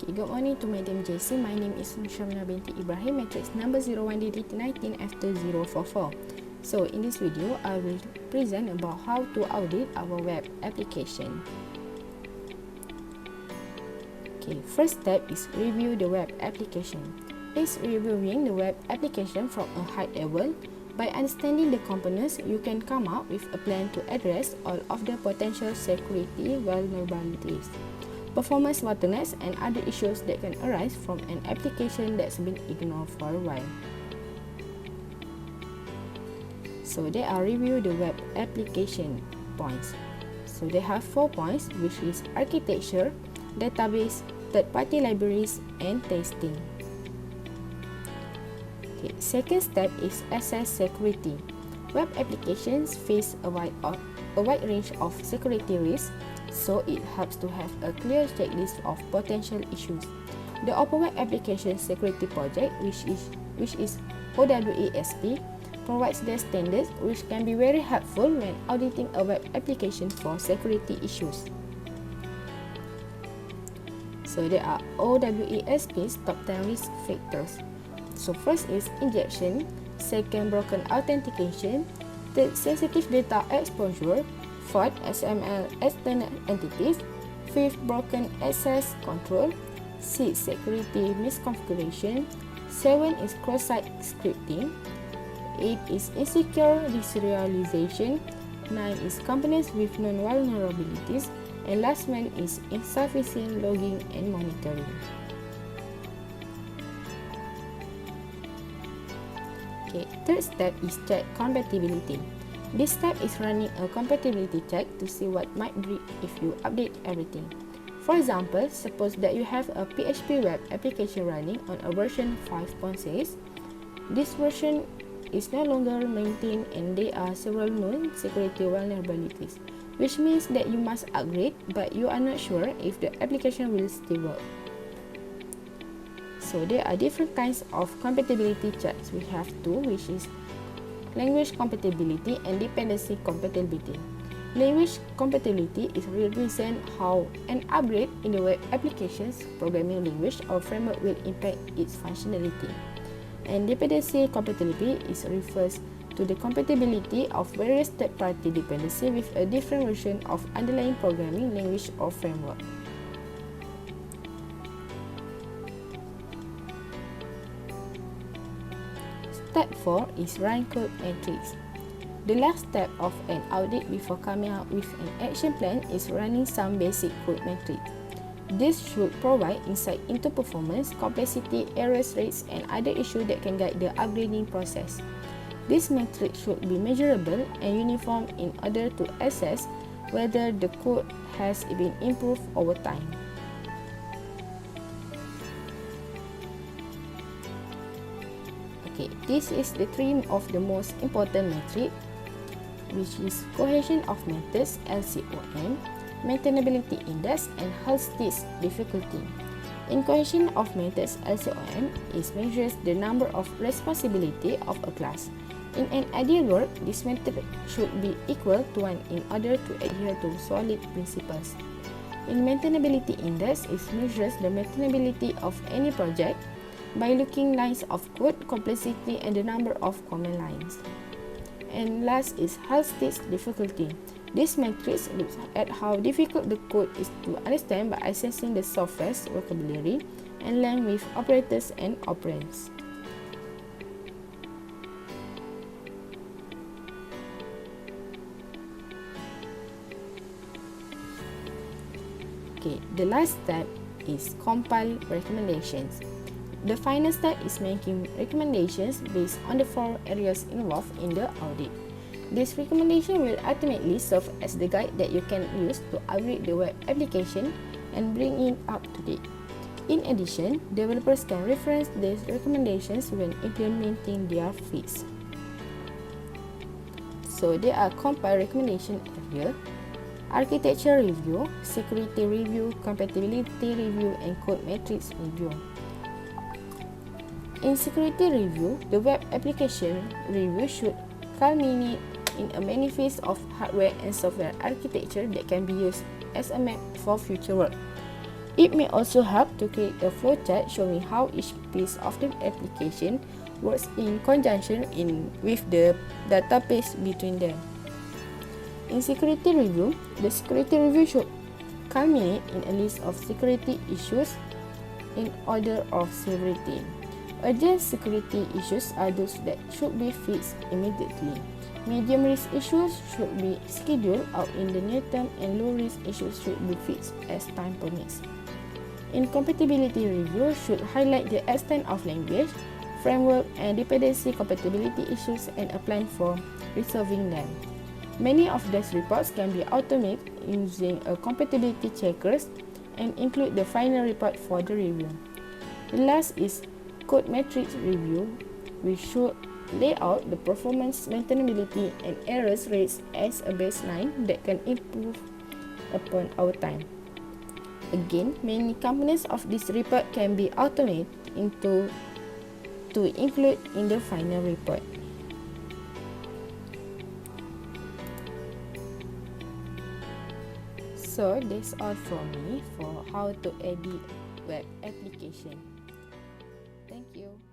Okay, good morning to Madam JC. My name is Shamna binti Ibrahim, matrix number 01DD19 after 044. So in this video, I will present about how to audit our web application. Okay, first step is review the web application. Is reviewing the web application from a high level. By understanding the components, you can come up with a plan to address all of the potential security vulnerabilities, performance bottlenecks, and other issues that can arise from an application that's been ignored for a while. So they are review the web application points. So they have 4 points, which is architecture, database, third-party libraries, and testing. Okay, second step is assess security. Web applications face a wide range of security risks, so it helps to have a clear checklist of potential issues. The Open Web Application Security Project, which is OWASP, provides their standards, which can be very helpful when auditing a web application for security issues. So there are OWASP's top 10 risk factors. So first is injection, second broken authentication, third sensitive data exposure, fourth XML external entities, fifth broken access control, sixth security misconfiguration, seven is cross-site scripting, 8 is insecure deserialization, 9 is components with known vulnerabilities, and last one is insufficient logging and monitoring. Okay, third step is check compatibility. This step is running a compatibility check to see what might break if you update everything. For example, suppose that you have a PHP web application running on a version 5.6. This version is no longer maintained and there are several known security vulnerabilities, which means that you must upgrade, but you are not sure if the application will still work. So there are different kinds of compatibility checks. We have two, which is language compatibility and dependency compatibility. Language compatibility is represent how an upgrade in the web application's programming language or framework will impact its functionality. And dependency compatibility refers to the compatibility of various third-party dependencies with a different version of underlying programming language or framework. Step 4 is run code metrics. The last step of an audit before coming up with an action plan is running some basic code metrics. This should provide insight into performance, complexity, error rates, and other issues that can guide the upgrading process. These metrics should be measurable and uniform in order to assess whether the code has been improved over time. Okay, this is the three of the most important metric, which is cohesion of methods (LCOM), maintainability index, and health stage difficulty. In cohesion of methods (LCOM) is measures the number of responsibility of a class. In an ideal world, this metric should be equal to 1 in order to adhere to solid principles. In maintainability index, it measures the maintainability of any project by looking lines of code, complexity, and the number of command lines. And last is health stage difficulty. This matrix looks at how difficult the code is to understand by assessing the software's vocabulary and length with operators and operands. Okay, the last step is compile recommendations. The final step is making recommendations based on the 4 areas involved in the audit. This recommendation will ultimately serve as the guide that you can use to upgrade the web application and bring it up to date. In addition, developers can reference these recommendations when implementing their fix. So there are compile recommendation area, architecture review, security review, compatibility review, and code metrics review. In security review, the web application review should culminate in a manifest of hardware and software architecture that can be used as a map for future work. It may also help to create a flowchart showing how each piece of the application works in conjunction with the database between them. In security review, the security review should culminate in a list of security issues in order of severity. Urgent security issues are those that should be fixed immediately. Medium risk issues should be scheduled out in the near term, and low risk issues should be fixed as time permits. Incompatibility review should highlight the extent of language, framework, and dependency compatibility issues and a plan for resolving them. Many of these reports can be automated using a compatibility checkers and include the final report for the review. The last is code metrics review, which should lay out the performance, maintainability, and errors rates as a baseline that can improve upon our time. Again, many components of this report can be automated to include in the final report. So that's all from me for how to edit web application. Thank you.